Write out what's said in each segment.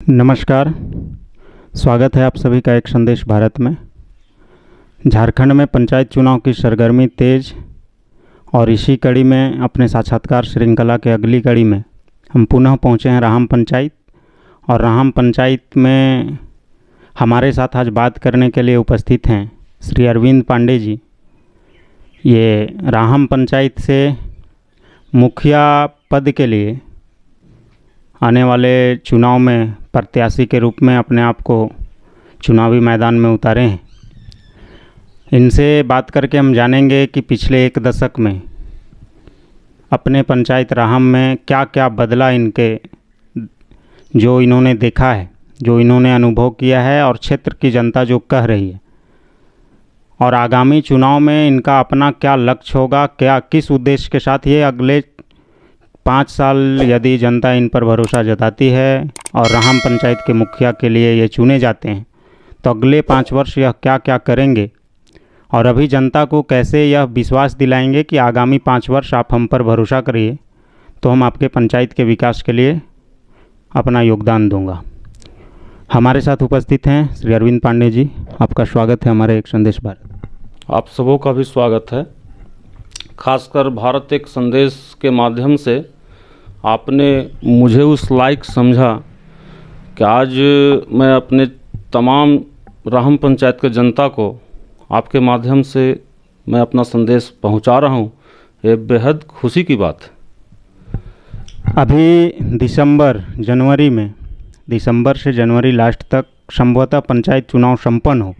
नमस्कार। स्वागत है आप सभी का एक संदेश भारत में। झारखंड में पंचायत चुनाव की सरगर्मी तेज और इसी कड़ी में अपने साक्षात्कार श्रृंखला के अगली कड़ी में हम पुनः पहुंचे हैं राहम पंचायत। और राहम पंचायत में हमारे साथ आज बात करने के लिए उपस्थित हैं श्री अरविंद पांडे जी। ये राहम पंचायत से मुखिया पद के लिए आने वाले चुनाव में प्रत्याशी के रूप में अपने आप को चुनावी मैदान में उतारे हैं। इनसे बात करके हम जानेंगे कि पिछले एक दशक में अपने पंचायत राहम में क्या क्या बदला इनके, जो इन्होंने देखा है, जो इन्होंने अनुभव किया है और क्षेत्र की जनता जो कह रही है, और आगामी चुनाव में इनका अपना क्या लक्ष्य होगा, क्या किस उद्देश्य के साथ ये अगले 5 साल यदि जनता इन पर भरोसा जताती है और राहम पंचायत के मुखिया के लिए ये चुने जाते हैं तो अगले 5 वर्ष यह क्या क्या करेंगे और अभी जनता को कैसे यह विश्वास दिलाएंगे कि आगामी 5 वर्ष आप हम पर भरोसा करिए तो हम आपके पंचायत के विकास के लिए अपना योगदान दूंगा। हमारे साथ उपस्थित हैं श्री अरविंद पांडे जी। आपका स्वागत है हमारे एक संदेश भारत। आप सबों का भी स्वागत है। खासकर भारत एक संदेश के माध्यम से आपने मुझे उस लायक समझा कि आज मैं अपने तमाम राहम पंचायत के जनता को आपके माध्यम से मैं अपना संदेश पहुंचा रहा हूं। ये बेहद खुशी की बात है। अभी दिसंबर से जनवरी लास्ट तक संभवतः पंचायत चुनाव संपन्न हो,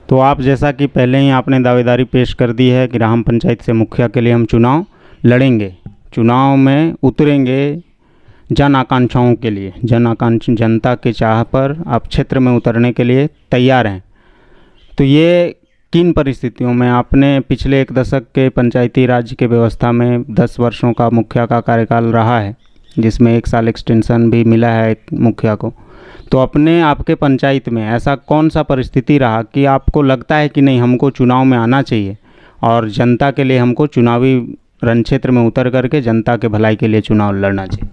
तो आप जैसा कि पहले ही आपने दावेदारी पेश कर दी है कि राहम पंचायत से मुखिया के लिए हम चुनाव लड़ेंगे, चुनाव में उतरेंगे जन आकांक्षाओं के लिए, जनता के चाह पर आप क्षेत्र में उतरने के लिए तैयार हैं। तो ये किन परिस्थितियों में आपने पिछले एक दशक के पंचायती राज के व्यवस्था में 10 वर्षों का मुखिया का कार्यकाल रहा है, जिसमें 1 साल एक्सटेंशन भी मिला है एक मुखिया को, तो अपने आपके पंचायत में ऐसा कौन सा परिस्थिति रहा कि आपको लगता है कि नहीं, हमको चुनाव में आना चाहिए और जनता के लिए हमको चुनावी रण क्षेत्र में उतर करके जनता के भलाई के लिए चुनाव लड़ना चाहिए?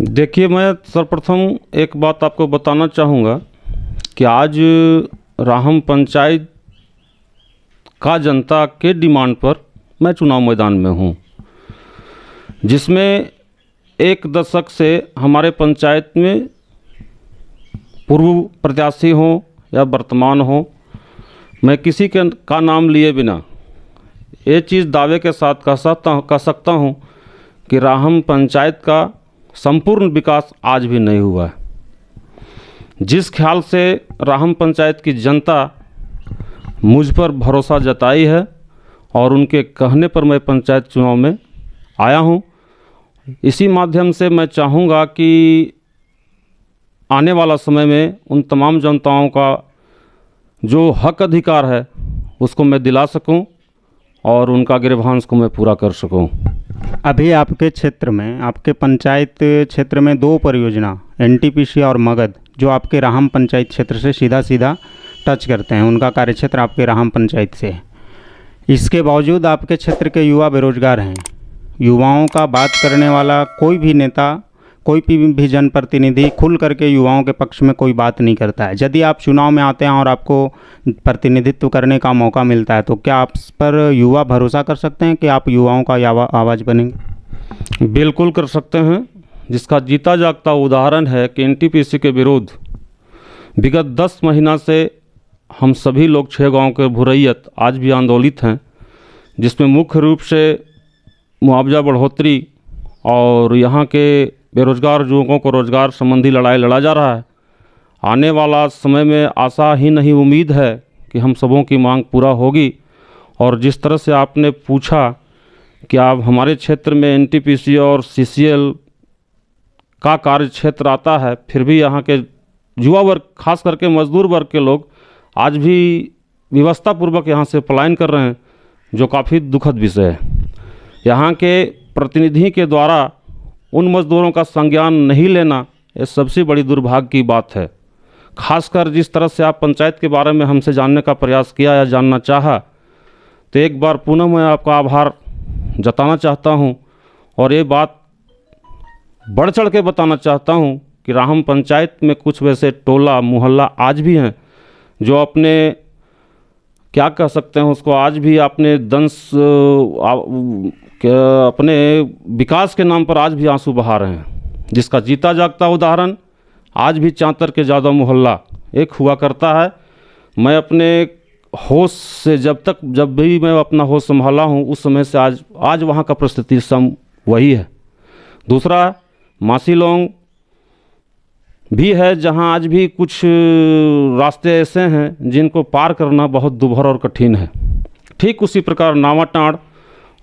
देखिए, मैं सर्वप्रथम एक बात आपको बताना चाहूँगा कि आज राहम पंचायत का जनता के डिमांड पर मैं चुनाव मैदान में हूँ, जिसमें एक दशक से हमारे पंचायत में पूर्व प्रत्याशी हों या वर्तमान हो, मैं किसी का नाम लिए बिना ये चीज़ दावे के साथ कह सकता हूँ कि राहम पंचायत का संपूर्ण विकास आज भी नहीं हुआ है। जिस ख्याल से राहम पंचायत की जनता मुझ पर भरोसा जताई है और उनके कहने पर मैं पंचायत चुनाव में आया हूँ, इसी माध्यम से मैं चाहूँगा कि आने वाला समय में उन तमाम जनताओं का जो हक अधिकार है उसको मैं दिला सकूं और उनका गिरभांश को मैं पूरा कर सकूं। अभी आपके क्षेत्र में, आपके पंचायत क्षेत्र में 2 परियोजना एनटीपीसी और मगध जो आपके राहम पंचायत क्षेत्र से सीधा टच करते हैं, उनका कार्यक्षेत्र आपके राहम पंचायत से है। इसके बावजूद आपके क्षेत्र के युवा बेरोजगार हैं। युवाओं का बात करने वाला कोई भी नेता, कोई भी जनप्रतिनिधि खुल करके युवाओं के पक्ष में कोई बात नहीं करता है। यदि आप चुनाव में आते हैं और आपको प्रतिनिधित्व करने का मौका मिलता है तो क्या आप पर युवा भरोसा कर सकते हैं कि आप युवाओं का आवाज़ बनेंगे? बिल्कुल कर सकते हैं, जिसका जीता जागता उदाहरण है कि एनटीपीसी के विरुद्ध विगत 10 महीना से हम सभी लोग 6 गाँव के भुरैयत आज भी आंदोलित हैं, जिसमें मुख्य रूप से मुआवजा बढ़ोतरी और यहाँ के बेरोजगार युवकों को रोजगार संबंधी लड़ाई लड़ा जा रहा है। आने वाला समय में आशा ही नहीं उम्मीद है कि हम सबों की मांग पूरा होगी। और जिस तरह से आपने पूछा कि आप हमारे क्षेत्र में एनटीपीसी और सीसीएल का कार्य क्षेत्र आता है, फिर भी यहाँ के युवा वर्ग, खास करके मजदूर वर्ग के लोग आज भी व्यवस्थापूर्वक यहाँ से पलायन कर रहे हैं, जो काफ़ी दुखद विषय है। यहाँ के प्रतिनिधि के द्वारा उन मज़दूरों का संज्ञान नहीं लेना, ये सबसे बड़ी दुर्भाग्य की बात है। खासकर जिस तरह से आप पंचायत के बारे में हमसे जानने का प्रयास किया या जानना चाहा, तो एक बार पुनः मैं आपका आभार जताना चाहता हूं और ये बात बढ़ चढ़ के बताना चाहता हूं कि राहम पंचायत में कुछ वैसे टोला मोहल्ला आज भी हैं जो अपने क्या कह सकते हैं उसको आज भी अपने अपने विकास के नाम पर आज भी आंसू बहा रहे हैं, जिसका जीता जागता उदाहरण आज भी चांतर के जादव मोहल्ला एक हुआ करता है। मैं अपने होश से जब भी मैं अपना होश संभाला हूँ उस समय से आज वहाँ का परिस्थिति सम वही है। दूसरा मासीलोंग भी है जहाँ आज भी कुछ रास्ते ऐसे हैं जिनको पार करना बहुत दुभर और कठिन है। ठीक उसी प्रकार नावाटांड़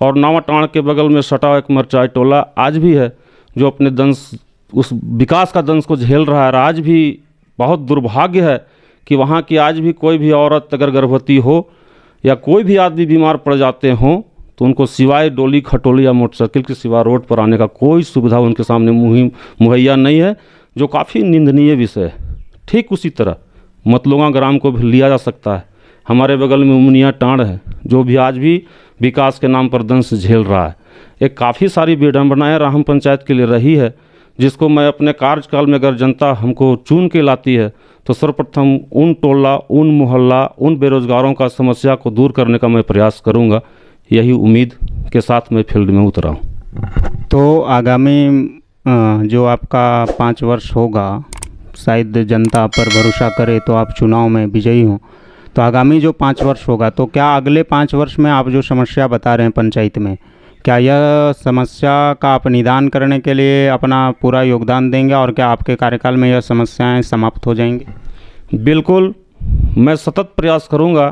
और नावाटांड़ के बगल में सटा एक मरचाई टोला आज भी है जो अपने दंश उस विकास का दंश को झेल रहा है। आज भी बहुत दुर्भाग्य है कि वहाँ की आज भी कोई भी औरत अगर गर्भवती हो या कोई भी आदमी बीमार पड़ जाते हों तो उनको सिवाय डोली खटोली या मोटरसाइकिल के सिवा रोड पर आने का कोई सुविधा उनके सामने मुहैया नहीं है, जो काफ़ी निंदनीय विषय है। ठीक उसी तरह मतलोगा ग्राम को भी लिया जा सकता है। हमारे बगल में उमनिया टांड़ है जो भी आज भी विकास के नाम पर दंश झेल रहा है। एक काफ़ी सारी विडंबनाएं राहम पंचायत के लिए रही है, जिसको मैं अपने कार्यकाल में अगर जनता हमको चुन के लाती है तो सर्वप्रथम उन टोला, उन मोहल्ला, उन बेरोजगारों का समस्या को दूर करने का मैं प्रयास करूंगा। यही उम्मीद के साथ मैं फील्ड में उतरा हूँ। तो आगामी जो आपका 5 वर्ष होगा, शायद जनता पर भरोसा करे तो आप चुनाव में विजयी हों, तो आगामी जो 5 वर्ष होगा तो क्या अगले 5 वर्ष में आप जो समस्या बता रहे हैं पंचायत में, क्या यह समस्या का आप निदान करने के लिए अपना पूरा योगदान देंगे और क्या आपके कार्यकाल में यह समस्याएं समाप्त हो जाएंगी? बिल्कुल, मैं सतत प्रयास करूंगा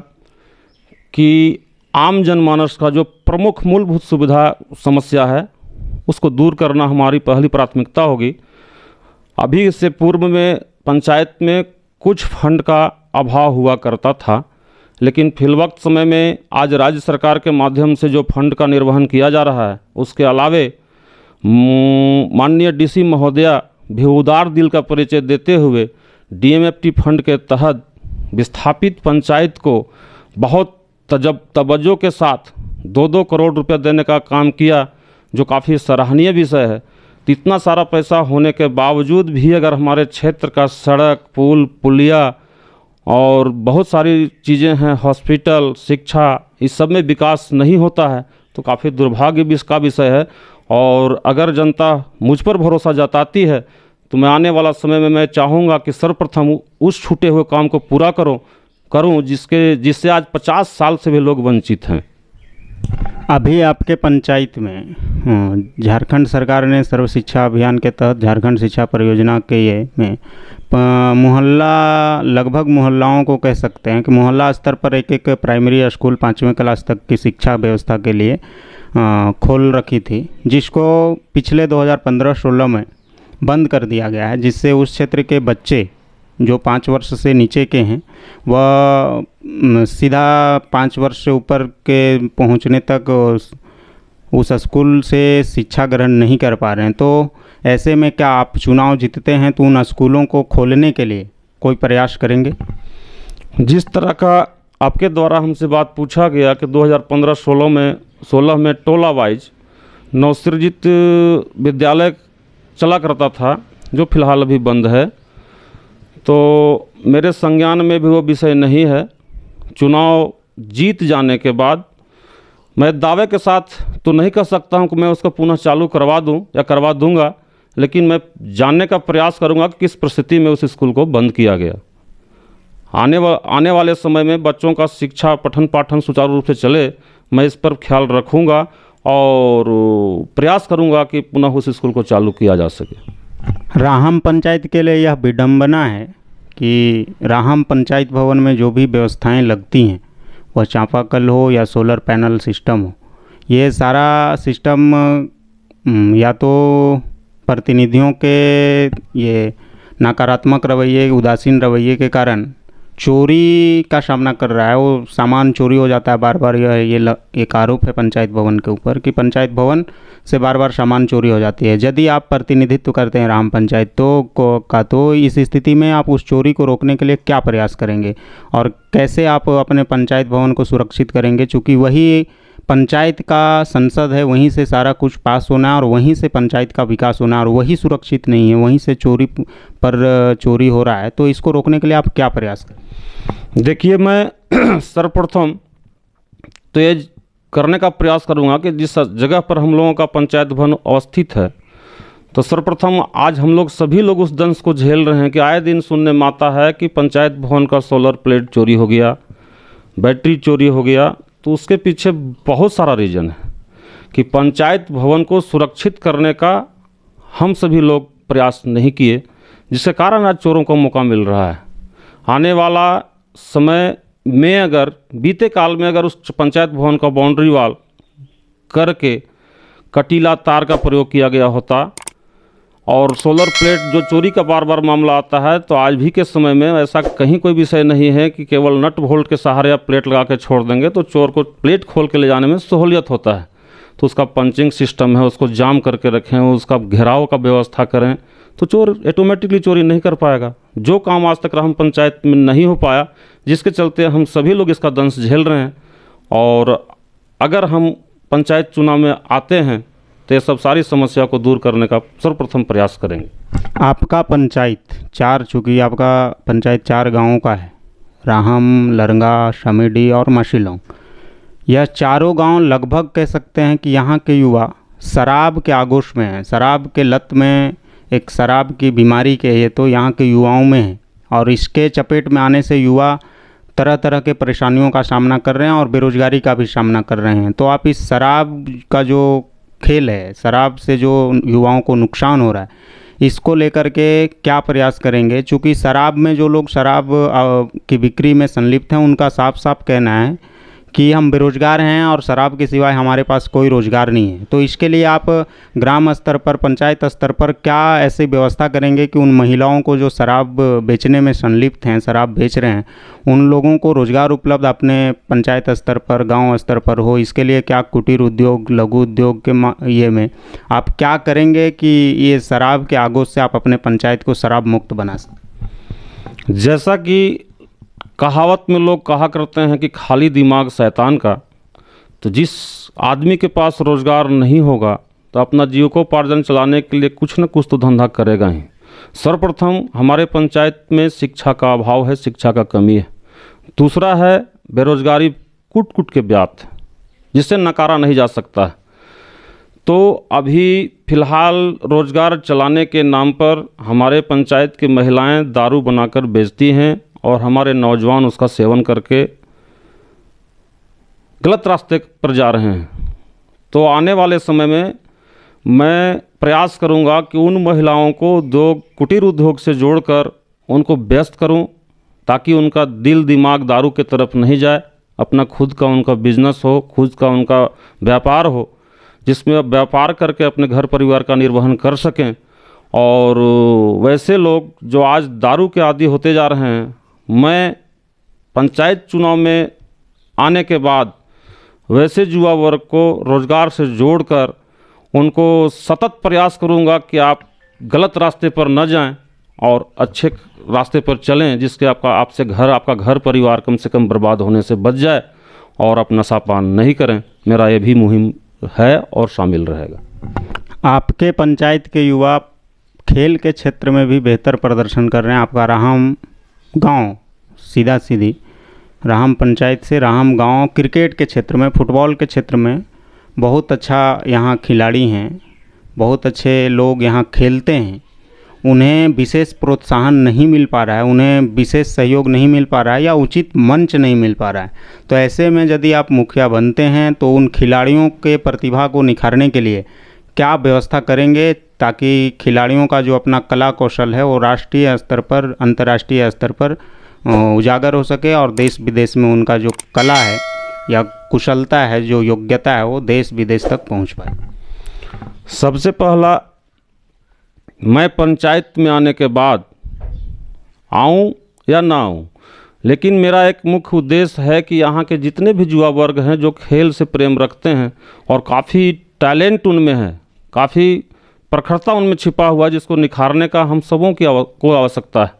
कि आम जनमानस का जो प्रमुख मूलभूत सुविधा समस्या है उसको दूर करना हमारी पहली प्राथमिकता होगी। अभी इससे पूर्व में पंचायत में कुछ फंड का अभाव हुआ करता था, लेकिन फिलवक्त समय में आज राज्य सरकार के माध्यम से जो फंड का निर्वहन किया जा रहा है उसके अलावे माननीय डीसी महोदया भी उदार दिल का परिचय देते हुए डीएमएफटी फंड के तहत विस्थापित पंचायत को बहुत तवज्जो के साथ 2-2 करोड़ रुपए देने का काम किया, जो काफ़ी सराहनीय विषय है। तो इतना सारा पैसा होने के बावजूद भी अगर हमारे क्षेत्र का सड़क, पुल, पुलिया और बहुत सारी चीज़ें हैं, हॉस्पिटल, शिक्षा, इस सब में विकास नहीं होता है तो काफ़ी दुर्भाग्य का विषय है। और अगर जनता मुझ पर भरोसा जताती है तो मैं आने वाला समय में मैं चाहूँगा कि सर्वप्रथम उस छूटे हुए काम को पूरा करूँ जिससे आज 50 साल से भी लोग वंचित हैं। अभी आपके पंचायत में झारखंड सरकार ने सर्व शिक्षा अभियान के तहत झारखंड शिक्षा परियोजना के में मोहल्ला, लगभग मोहल्लाओं को कह सकते हैं कि मोहल्ला स्तर पर एक प्राइमरी स्कूल 5वीं क्लास तक की शिक्षा व्यवस्था के लिए खोल रखी थी, जिसको पिछले 2015-16 में बंद कर दिया गया है, जिससे उस क्षेत्र के बच्चे जो 5 वर्ष से नीचे के हैं वह सीधा 5 वर्ष से ऊपर के पहुंचने तक उस स्कूल से शिक्षा ग्रहण नहीं कर पा रहे हैं। तो ऐसे में क्या आप चुनाव जीतते हैं तो उन स्कूलों को खोलने के लिए कोई प्रयास करेंगे? जिस तरह का आपके द्वारा हमसे बात पूछा गया कि 2015-16 में टोला वाइज नवसृजित विद्यालय चला करता था, जो फिलहाल अभी बंद है, तो मेरे संज्ञान में भी वो विषय नहीं है। चुनाव जीत जाने के बाद मैं दावे के साथ तो नहीं कह सकता हूं कि मैं उसको पुनः चालू करवा दूं या करवा दूंगा, लेकिन मैं जानने का प्रयास करूंगा कि किस परिस्थिति में उस स्कूल को बंद किया गया। आने वाले समय में बच्चों का शिक्षा पठन पाठन सुचारू रूप से चले, मैं इस पर ख्याल रखूंगा और प्रयास करूंगा कि पुनः उस स्कूल को चालू किया जा सके। राहम पंचायत के लिए यह विडंबना है कि राहम पंचायत भवन में जो भी व्यवस्थाएं लगती हैं, वह चापाकल हो या सोलर पैनल सिस्टम हो, ये सारा सिस्टम या तो प्रतिनिधियों के ये नकारात्मक रवैये, उदासीन रवैये के कारण चोरी का सामना कर रहा है। वो सामान चोरी हो जाता है बार बार। ये एक आरोप है पंचायत भवन के ऊपर कि पंचायत भवन से बार बार सामान चोरी हो जाती है। यदि आप प्रतिनिधित्व करते हैं राम पंचायत तो इस स्थिति में आप उस चोरी को रोकने के लिए क्या प्रयास करेंगे और कैसे आप अपने पंचायत भवन को सुरक्षित करेंगे, चूँकि वही पंचायत का संसद है, वहीं से सारा कुछ पास होना है और वहीं से पंचायत का विकास होना है, और वही सुरक्षित नहीं है, वहीं से चोरी पर चोरी हो रहा है। तो इसको रोकने के लिए आप क्या प्रयास करें? देखिए, मैं सर्वप्रथम तो ये करने का प्रयास करूंगा कि जिस जगह पर हम लोगों का पंचायत भवन अवस्थित है, तो सर्वप्रथम आज हम लोग सभी लोग उस दंश को झेल रहे हैं कि आए दिन सुनने में आता है कि पंचायत भवन का सोलर प्लेट चोरी हो गया, बैटरी चोरी हो गया। तो उसके पीछे बहुत सारा रीज़न है कि पंचायत भवन को सुरक्षित करने का हम सभी लोग प्रयास नहीं किए, जिसके कारण आज चोरों को मौका मिल रहा है। आने वाला समय में अगर बीते काल में अगर उस पंचायत भवन का बाउंड्री वॉल करके कटीला तार का प्रयोग किया गया होता और सोलर प्लेट जो चोरी का बार बार मामला आता है, तो आज भी के समय में ऐसा कहीं कोई विषय नहीं है कि केवल नट बोल्ट के सहारे आप प्लेट लगा के छोड़ देंगे तो चोर को प्लेट खोल के ले जाने में सहूलियत होता है। तो उसका पंचिंग सिस्टम है, उसको जाम करके रखें, उसका घेराव का व्यवस्था करें, तो चोर ऑटोमेटिकली चोरी नहीं कर पाएगा। जो काम आज तक राम पंचायत में नहीं हो पाया, जिसके चलते हम सभी लोग इसका दंश झेल रहे हैं। और अगर हम पंचायत चुनाव में आते हैं तो ये सब सारी समस्या को दूर करने का सर्वप्रथम प्रयास करेंगे। आपका पंचायत चूँकि आपका पंचायत 4 गांवों का है, राहम, लरंगा, शमीडी और मशीलों। यह चारों गांव लगभग कह सकते हैं कि यहाँ के युवा शराब के आगोश में हैं, शराब के लत में, एक शराब की बीमारी के ये तो यहाँ के युवाओं में है। और इसके चपेट में आने से युवा तरह तरह के परेशानियों का सामना कर रहे हैं और बेरोजगारी का भी सामना कर रहे हैं। तो आप इस शराब का जो खेल है, शराब से जो युवाओं को नुकसान हो रहा है, इसको लेकर के क्या प्रयास करेंगे? चूँकि शराब में जो लोग शराब की बिक्री में संलिप्त हैं, उनका साफ साफ कहना है कि हम बेरोजगार हैं और शराब के सिवाय हमारे पास कोई रोज़गार नहीं है। तो इसके लिए आप ग्राम स्तर पर, पंचायत स्तर पर क्या ऐसी व्यवस्था करेंगे कि उन महिलाओं को जो शराब बेचने में संलिप्त हैं, शराब बेच रहे हैं, उन लोगों को रोज़गार उपलब्ध अपने पंचायत स्तर पर, गांव स्तर पर हो? इसके लिए क्या कुटीर उद्योग, लघु उद्योग के ये में आप क्या करेंगे कि ये शराब के आगोश से आप अपने पंचायत को शराब मुक्त बना सकें? जैसा कि कहावत में लोग कहा करते हैं कि खाली दिमाग शैतान का, तो जिस आदमी के पास रोज़गार नहीं होगा तो अपना जीविकोपार्जन चलाने के लिए कुछ न कुछ तो धंधा करेगा ही। सर्वप्रथम हमारे पंचायत में शिक्षा का अभाव है, शिक्षा का कमी है। दूसरा है बेरोजगारी कुट कुट के ब्यात, जिससे नकारा नहीं जा सकता है। तो अभी फ़िलहाल रोज़गार चलाने के नाम पर हमारे पंचायत की महिलाएं दारू बनाकर बेचती हैं और हमारे नौजवान उसका सेवन करके गलत रास्ते पर जा रहे हैं। तो आने वाले समय में मैं प्रयास करूंगा कि उन महिलाओं को उद्योग, कुटीर उद्योग से जोड़कर उनको व्यस्त करूं, ताकि उनका दिल दिमाग दारू की तरफ नहीं जाए। अपना खुद का उनका बिजनेस हो, खुद का उनका व्यापार हो, जिसमें अब व्यापार करके अपने घर परिवार का निर्वहन कर सकें। और वैसे लोग जो आज दारू के आदी होते जा रहे हैं, मैं पंचायत चुनाव में आने के बाद वैसे युवा वर्ग को रोज़गार से जोड़कर उनको सतत प्रयास करूंगा कि आप गलत रास्ते पर न जाएं और अच्छे रास्ते पर चलें, जिसके आपका घर परिवार कम से कम बर्बाद होने से बच जाए और आप नशापान नहीं करें। मेरा ये भी मुहिम है और शामिल रहेगा। आपके पंचायत के युवा खेल के क्षेत्र में भी बेहतर प्रदर्शन कर रहे हैं। आपका राहम गांव, सीधा सीधी राहम पंचायत से राहम गांव क्रिकेट के क्षेत्र में, फुटबॉल के क्षेत्र में बहुत अच्छा यहाँ खिलाड़ी हैं, बहुत अच्छे लोग यहाँ खेलते हैं। उन्हें विशेष प्रोत्साहन नहीं मिल पा रहा है, उन्हें विशेष सहयोग नहीं मिल पा रहा है या उचित मंच नहीं मिल पा रहा है। तो ऐसे में यदि आप मुखिया बनते हैं तो उन खिलाड़ियों के प्रतिभा को निखारने के लिए क्या व्यवस्था करेंगे, ताकि खिलाड़ियों का जो अपना कला कौशल है वो राष्ट्रीय स्तर पर, अंतर्राष्ट्रीय स्तर पर उजागर हो सके और देश विदेश में उनका जो कला है या कुशलता है, जो योग्यता है, वो देश विदेश तक पहुंच पाए? सबसे पहला, मैं पंचायत में आने के बाद आऊं या ना आऊं, लेकिन मेरा एक मुख्य उद्देश्य है कि यहाँ के जितने भी युवा वर्ग हैं जो खेल से प्रेम रखते हैं और काफ़ी टैलेंट उनमें है, काफ़ी प्रखरता उनमें छिपा हुआ है, जिसको निखारने का हम सबों को आवश्यकता है।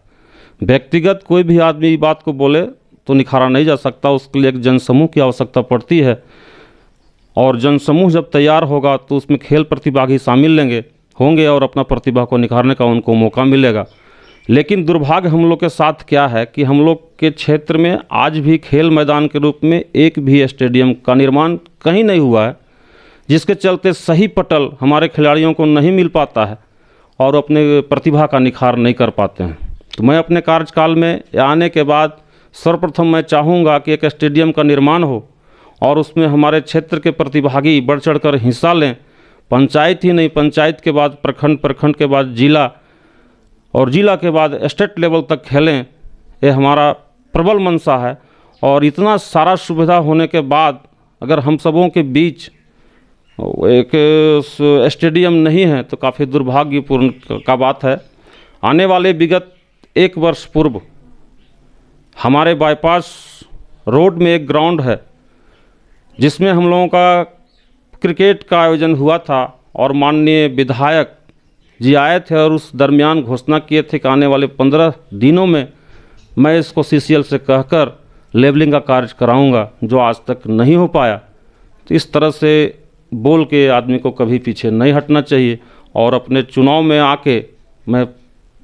व्यक्तिगत कोई भी आदमी बात को बोले तो निखारा नहीं जा सकता, उसके लिए एक जनसमूह की आवश्यकता पड़ती है। और जनसमूह जब तैयार होगा तो उसमें खेल प्रतिभागी शामिल होंगे और अपना प्रतिभा को निखारने का उनको मौका मिलेगा। लेकिन दुर्भाग्य हम लोग के साथ क्या है कि हम लोग के क्षेत्र में आज भी खेल मैदान के रूप में एक भी स्टेडियम का निर्माण कहीं नहीं हुआ है, जिसके चलते सही पटल हमारे खिलाड़ियों को नहीं मिल पाता है और अपने प्रतिभा का निखार नहीं कर पाते हैं। तो मैं अपने कार्यकाल में आने के बाद सर्वप्रथम मैं चाहूँगा कि एक स्टेडियम का निर्माण हो और उसमें हमारे क्षेत्र के प्रतिभागी बढ़ चढ़कर हिस्सा लें। पंचायत ही नहीं, पंचायत के बाद प्रखंड, प्रखंड के बाद जिला और जिला के बाद स्टेट लेवल तक खेलें, ये हमारा प्रबल मंशा है। और इतना सारा सुविधा होने के बाद अगर हम सबों के बीच एक स्टेडियम नहीं है तो काफ़ी दुर्भाग्यपूर्ण का बात है। आने वाले विगत 1 वर्ष पूर्व हमारे बाईपास रोड में एक ग्राउंड है जिसमें हम लोगों का क्रिकेट का आयोजन हुआ था और माननीय विधायक जी आए थे और उस दरमियान घोषणा किए थे कि आने वाले 15 दिनों में मैं इसको CCL से कहकर लेवलिंग का कार्य कराऊंगा, जो आज तक नहीं हो पाया। तो इस तरह से बोल के आदमी को कभी पीछे नहीं हटना चाहिए और अपने चुनाव में आके मैं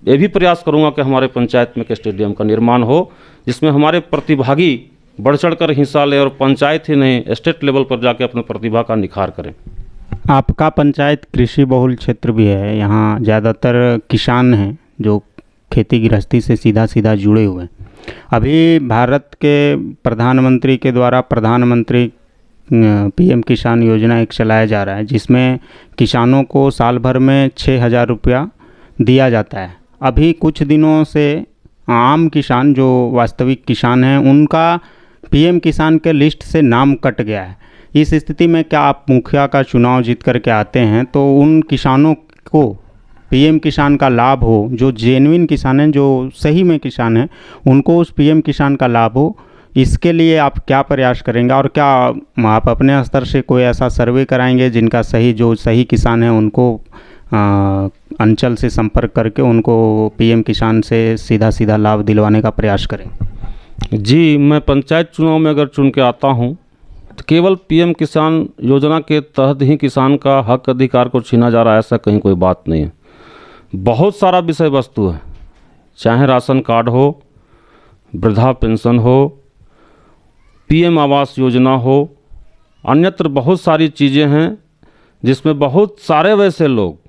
ये भी प्रयास करूंगा कि हमारे पंचायत में एक स्टेडियम का निर्माण हो जिसमें हमारे प्रतिभागी बढ़ चढ़कर हिस्सा लें और पंचायत ही नहीं स्टेट लेवल पर जाके अपने प्रतिभा का निखार करें। आपका पंचायत कृषि बहुल क्षेत्र भी है, यहाँ ज़्यादातर किसान हैं जो खेती गृहस्थी से सीधा सीधा जुड़े हुए हैं। अभी भारत के प्रधानमंत्री के द्वारा प्रधानमंत्री PM किसान योजना एक चलाया जा रहा है जिसमें किसानों को साल भर में 6,000 रुपया दिया जाता है। अभी कुछ दिनों से आम किसान जो वास्तविक किसान हैं उनका PM किसान के लिस्ट से नाम कट गया है। इस स्थिति में क्या आप मुखिया का चुनाव जीत करके आते हैं तो उन किसानों को PM किसान का लाभ हो, जो जेन्युइन किसान हैं, जो सही में किसान हैं, उनको उस PM किसान का लाभ हो, इसके लिए आप क्या प्रयास करेंगे? और क्या आप अपने स्तर से कोई ऐसा सर्वे कराएंगे जिनका जो सही किसान है उनको अंचल से संपर्क करके उनको PM किसान से सीधा सीधा लाभ दिलवाने का प्रयास करें? जी, मैं पंचायत चुनाव में अगर चुन के आता हूँ तो केवल PM किसान योजना के तहत ही किसान का हक अधिकार को छीना जा रहा है, ऐसा कहीं कोई बात नहीं है। बहुत सारा विषय वस्तु है, चाहे राशन कार्ड हो, वृद्धा पेंशन हो, PM आवास योजना हो, अन्यत्र बहुत सारी चीज़ें हैं जिसमें बहुत सारे वैसे लोग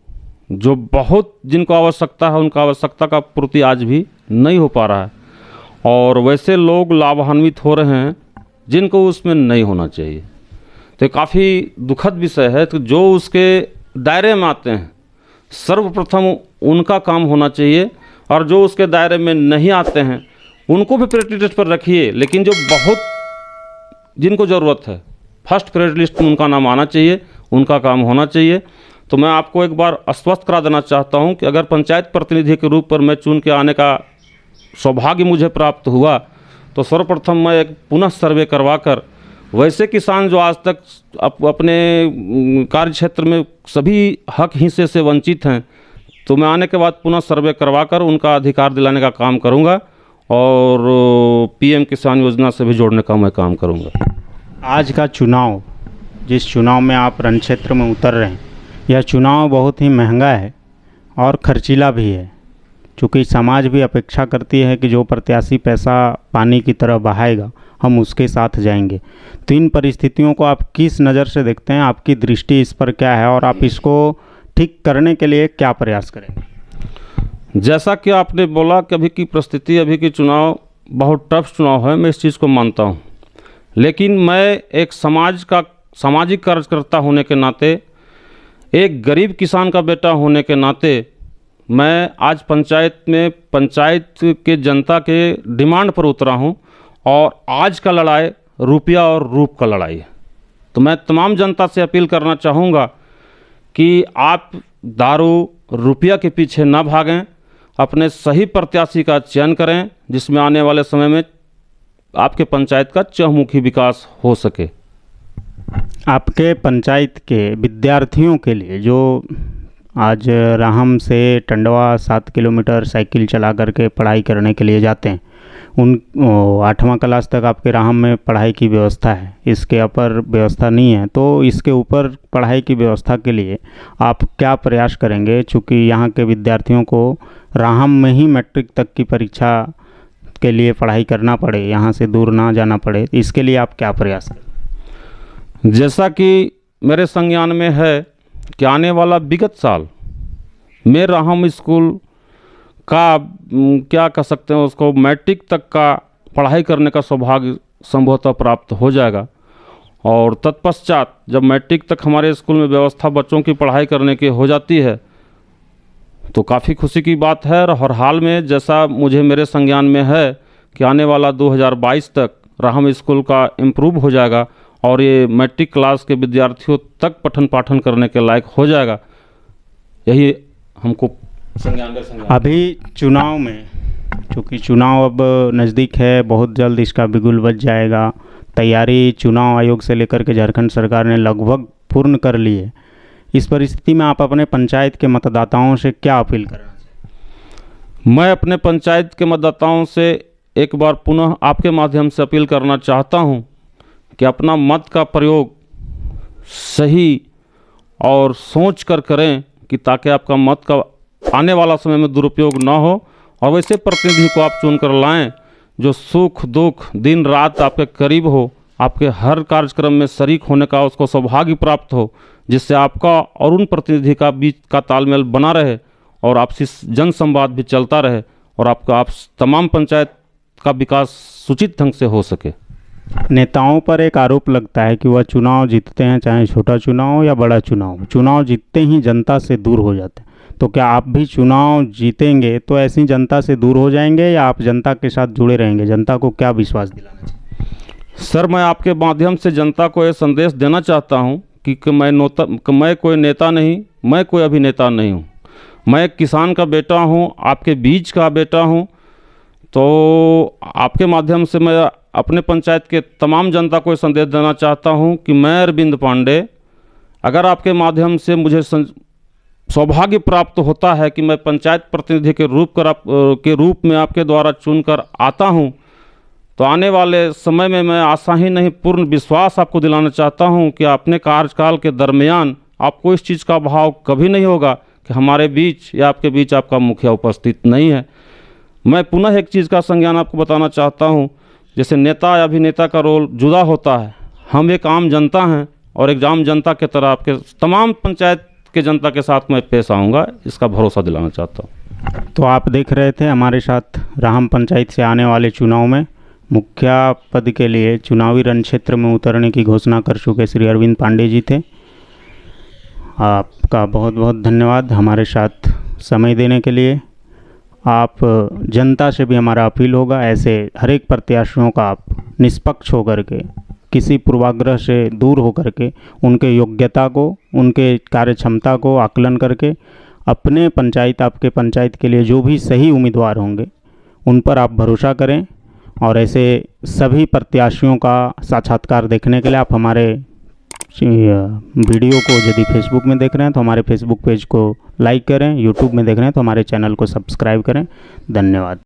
जो बहुत जिनको आवश्यकता है उनका आवश्यकता का पूर्ति आज भी नहीं हो पा रहा है और वैसे लोग लाभान्वित हो रहे हैं जिनको उसमें नहीं होना चाहिए। तो काफ़ी दुखद विषय है। तो जो उसके दायरे में आते हैं सर्वप्रथम उनका काम होना चाहिए और जो उसके दायरे में नहीं आते हैं उनको भी प्रायोरिटी लिस्ट पर रखिए, लेकिन जो बहुत जिनको ज़रूरत है फर्स्ट प्रायोरिटी लिस्ट में उनका नाम आना चाहिए, उनका काम होना चाहिए। तो मैं आपको एक बार आश्वस्त करा देना चाहता हूं कि अगर पंचायत प्रतिनिधि के रूप पर मैं चुन के आने का सौभाग्य मुझे प्राप्त हुआ तो सर्वप्रथम मैं एक पुनः सर्वे करवाकर वैसे किसान जो आज तक अपने कार्य क्षेत्र में सभी हक हिस्से से वंचित हैं, तो मैं आने के बाद पुनः सर्वे करवाकर उनका अधिकार दिलाने का काम करूंगा और PM किसान योजना से भी जोड़ने का मैं काम करूंगा। आज का चुनाव, जिस चुनाव में आप रण क्षेत्र में उतर रहे हैं, यह चुनाव बहुत ही महंगा है और खर्चीला भी है, चूँकि समाज भी अपेक्षा करती है कि जो प्रत्याशी पैसा पानी की तरह बहाएगा हम उसके साथ जाएंगे। तो इन परिस्थितियों को आप किस नज़र से देखते हैं? आपकी दृष्टि इस पर क्या है और आप इसको ठीक करने के लिए क्या प्रयास करेंगे? जैसा कि आपने बोला कि अभी की परिस्थिति, अभी की चुनाव बहुत टफ चुनाव है, मैं इस चीज़ को मानता हूँ। लेकिन मैं एक सामाजिक कार्यकर्ता होने के नाते, एक गरीब किसान का बेटा होने के नाते मैं आज पंचायत के जनता के डिमांड पर उतरा हूँ और आज का लड़ाई रुपया और रूप का लड़ाई है। तो मैं तमाम जनता से अपील करना चाहूँगा कि आप दारू रुपया के पीछे ना भागें, अपने सही प्रत्याशी का चयन करें जिसमें आने वाले समय में आपके पंचायत का चहुमुखी विकास हो सके। आपके पंचायत के विद्यार्थियों के लिए जो आज राहम से टंडवा 7 किलोमीटर साइकिल चला करके पढ़ाई करने के लिए जाते हैं, 8वां क्लास तक आपके राहम में पढ़ाई की व्यवस्था है, इसके अपर व्यवस्था नहीं है, तो इसके ऊपर पढ़ाई की व्यवस्था के लिए आप क्या प्रयास करेंगे? चूँकि यहाँ के विद्यार्थियों को राहम में ही मैट्रिक तक की परीक्षा के लिए पढ़ाई करना पड़े, यहाँ से दूर ना जाना पड़े, इसके लिए आप क्या प्रयास करें? जैसा कि मेरे संज्ञान में है कि आने वाला विगत साल में राहम स्कूल का क्या कह सकते हैं उसको, मैट्रिक तक का पढ़ाई करने का सौभाग्य संभवतः प्राप्त हो जाएगा। और तत्पश्चात जब मैट्रिक तक हमारे स्कूल में व्यवस्था बच्चों की पढ़ाई करने की हो जाती है तो काफ़ी खुशी की बात है। और हाल में जैसा मुझे मेरे संज्ञान में है कि आने वाला 2022 तक राहम स्कूल का इम्प्रूव हो जाएगा और ये मैट्रिक क्लास के विद्यार्थियों तक पठन पाठन करने के लायक हो जाएगा, यही हमको संज्ञान। अभी चुनाव में, चूँकि चुनाव अब नज़दीक है, बहुत जल्द इसका बिगुल बज जाएगा, तैयारी चुनाव आयोग से लेकर के झारखंड सरकार ने लगभग पूर्ण कर ली है। इस परिस्थिति में आप अपने पंचायत के मतदाताओं से क्या अपील करना चाहते हैं? मैं अपने पंचायत के मतदाताओं से एक बार पुनः आपके माध्यम से अपील करना चाहता हूं कि अपना मत का प्रयोग सही और सोच कर करें कि ताकि आपका मत का आने वाला समय में दुरुपयोग ना हो, और वैसे प्रतिनिधि को आप चुन कर लाएँ जो सुख दुख दिन रात आपके करीब हो, आपके हर कार्यक्रम में शरीक होने का उसको सौभाग्य प्राप्त हो, जिससे आपका और उन प्रतिनिधि का बीच का तालमेल बना रहे और आपसी जन संवाद भी चलता रहे और आप तमाम पंचायत का विकास सुचित ढंग से हो सके। नेताओं पर एक आरोप लगता है कि वह चुनाव जीतते हैं, चाहे छोटा चुनाव हो या बड़ा चुनाव हो, चुनाव जीतते ही जनता से दूर हो जाते हैं। तो क्या आप भी चुनाव जीतेंगे तो ऐसी जनता से दूर हो जाएंगे या आप जनता के साथ जुड़े रहेंगे? जनता को क्या विश्वास दिलाना चाहिए? सर, मैं आपके माध्यम से जनता को ये संदेश देना चाहता हूँ कि मैं कोई नेता नहीं, मैं कोई अभिनेता नहीं हूँ। मैं एक किसान का बेटा हूँ, आपके बीच का बेटा हूँ। तो आपके माध्यम से मैं अपने पंचायत के तमाम जनता को संदेश देना चाहता हूँ कि मैं अरविंद पांडे, अगर आपके माध्यम से मुझे सौभाग्य प्राप्त होता है कि मैं पंचायत प्रतिनिधि के रूप में आपके द्वारा चुनकर आता हूँ, तो आने वाले समय में मैं आशा ही नहीं पूर्ण विश्वास आपको दिलाना चाहता हूँ कि अपने कार्यकाल के दरमियान आपको इस चीज़ का भाव कभी नहीं होगा कि हमारे बीच या आपके बीच आपका मुखिया उपस्थित नहीं है। मैं पुनः एक चीज़ का संज्ञान आपको बताना चाहता हूँ, जैसे नेता या अभिनेता का रोल जुदा होता है, हम एक आम जनता हैं और एक आम जनता के तरह आपके तमाम पंचायत के जनता के साथ मैं पेश आऊँगा, इसका भरोसा दिलाना चाहता हूँ। तो आप देख रहे थे हमारे साथ राहम पंचायत से आने वाले चुनाव में मुखिया पद के लिए चुनावी रण क्षेत्र में उतरने की घोषणा कर चुके श्री अरविंद पांडे जी थे। आपका बहुत बहुत धन्यवाद हमारे साथ समय देने के लिए। आप जनता से भी हमारा अपील होगा, ऐसे हर एक प्रत्याशियों का आप निष्पक्ष होकर के, किसी पूर्वाग्रह से दूर होकर के, उनके योग्यता को, उनके कार्य क्षमता को आकलन करके अपने पंचायत, आपके पंचायत के लिए जो भी सही उम्मीदवार होंगे उन पर आप भरोसा करें। और ऐसे सभी प्रत्याशियों का साक्षात्कार देखने के लिए आप हमारे वीडियो को यदि फेसबुक में देख रहे हैं तो हमारे फेसबुक पेज को लाइक करें, यूट्यूब में देख रहे हैं तो हमारे चैनल को सब्सक्राइब करें। धन्यवाद।